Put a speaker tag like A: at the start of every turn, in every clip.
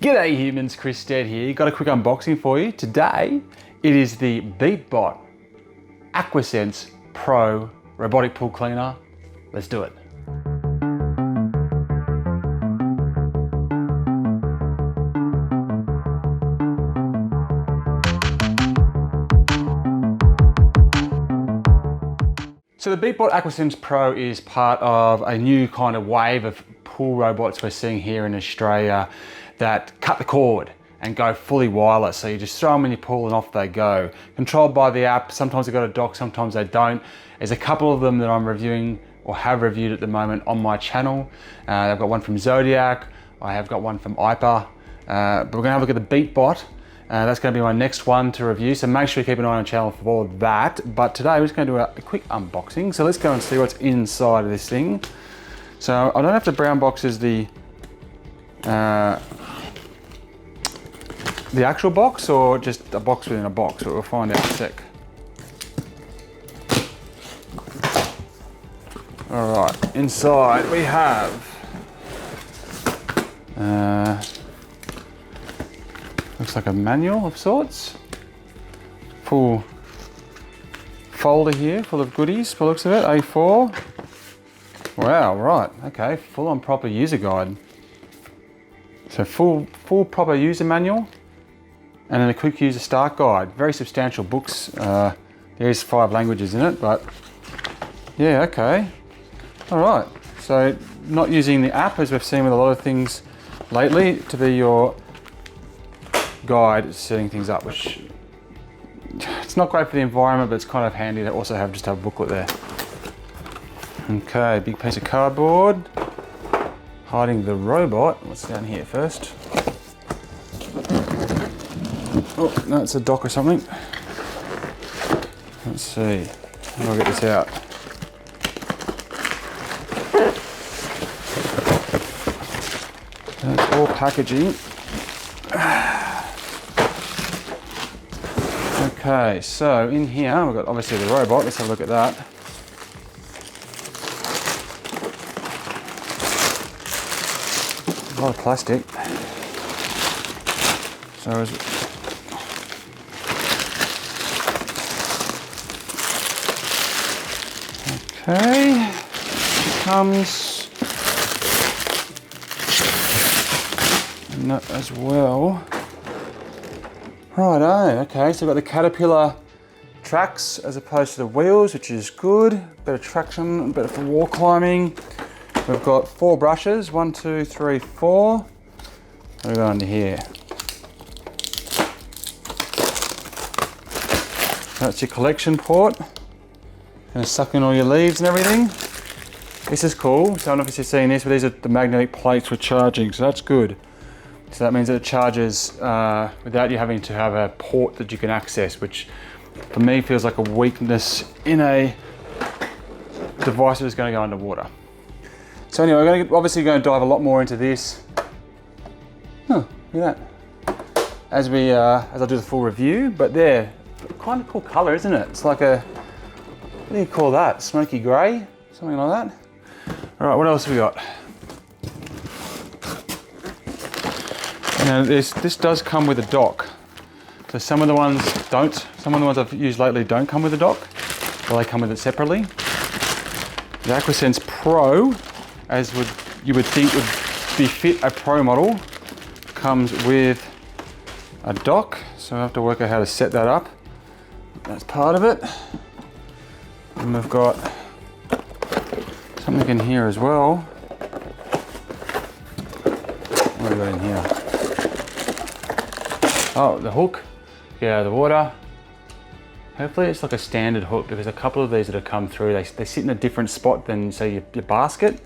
A: G'day humans, Chris Stead here. Got a quick unboxing for you. Today, it is the Beatbot Aquasense Pro robotic pool cleaner. Let's do it. So the Beatbot Aquasense Pro is part of a new kind of wave of pool robots we're seeing here in Australia that cut the cord and go fully wireless. So you just throw them in your pool and off they go. Controlled by the app. Sometimes they've got a dock, sometimes they don't. There's a couple of them that I'm reviewing or have reviewed at the moment on my channel. I've got one from Zodiac. I have got one from IPA. But we're gonna have a look at the Beatbot. That's going to be my next one to review, so make sure you keep an eye on the channel for that. But today we're just going to do a quick unboxing. So let's go and see what's inside of this thing. So I don't know if the brown box is the actual box or just a box within a box, but we'll find out in a sec. All right, inside we have looks like a manual of sorts. Full folder here, full of goodies, by the looks of it, A4. Wow, right, okay, full on proper user guide. So full proper user manual, and then a quick user start guide. Very substantial books. There's 5 languages in it, but yeah, okay. All right, so not using the app as we've seen with a lot of things lately to be your guide setting things up, which it's not great for the environment, but it's kind of handy to also have just a booklet there. Okay, big piece of cardboard hiding the robot. What's down here first? Oh no, it's a dock or something. Let's see, how do I get this out? That's all packaging. Okay, so in here we've got obviously the robot. Let's have a look at that. A lot of plastic. So okay, comes and that as well. Righto, okay, so we've got the Caterpillar tracks as opposed to the wheels, which is good. Better traction, better for wall climbing. We've got 4 brushes, 1, 2, 3, 4. What do we got under here? That's your collection port. Gonna suck in all your leaves and everything. This is cool. So I don't know if you've seen this, but these are the magnetic plates for charging, so that's good. So that means that it charges without you having to have a port that you can access, which for me feels like a weakness in a device that is going to go underwater. So anyway, we're obviously going to dive a lot more into this. Oh, look at that. As I do the full review, but they're kind of cool color, isn't it? It's like a, what do you call that? Smoky grey, something like that. All right, what else have we got? Now this does come with a dock. So some of the ones don't. Some of the ones I've used lately don't come with a dock, or they come with it separately. The Aquasense Pro, as you would think would befit a Pro model, comes with a dock. So I have to work out how to set that up. That's part of it. And we've got something in here as well. What have we got in here? Oh, the hook, yeah, the water. Hopefully it's like a standard hook, because a couple of these that have come through, they sit in a different spot than say your basket,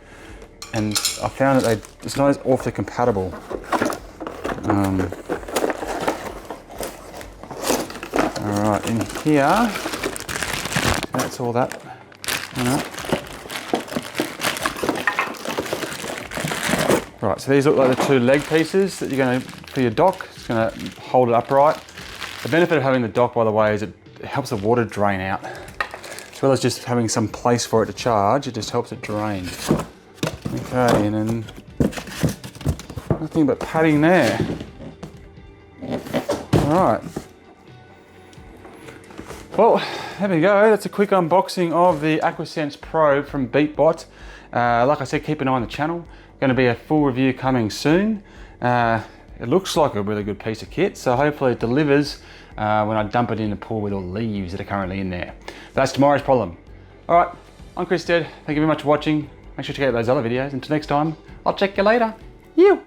A: and I found that it's not as awfully compatible. All right, in here, that's all that. Right, so these look like the 2 leg pieces that you're going to, for your dock. It's going to hold it upright. The benefit of having the dock, by the way, is it helps the water drain out. As well as just having some place for it to charge, it just helps it drain. Okay, and then nothing but padding there. All right. Well, there we go. That's a quick unboxing of the Aquasense Pro from Beatbot. Like I said, keep an eye on the channel. Going to be a full review coming soon. It looks like a really good piece of kit, so hopefully it delivers when I dump it in the pool with all the leaves that are currently in there. That's tomorrow's problem. All right, I'm Chris Stead. Thank you very much for watching. Make sure to check out those other videos. Until next time, I'll check you later. You.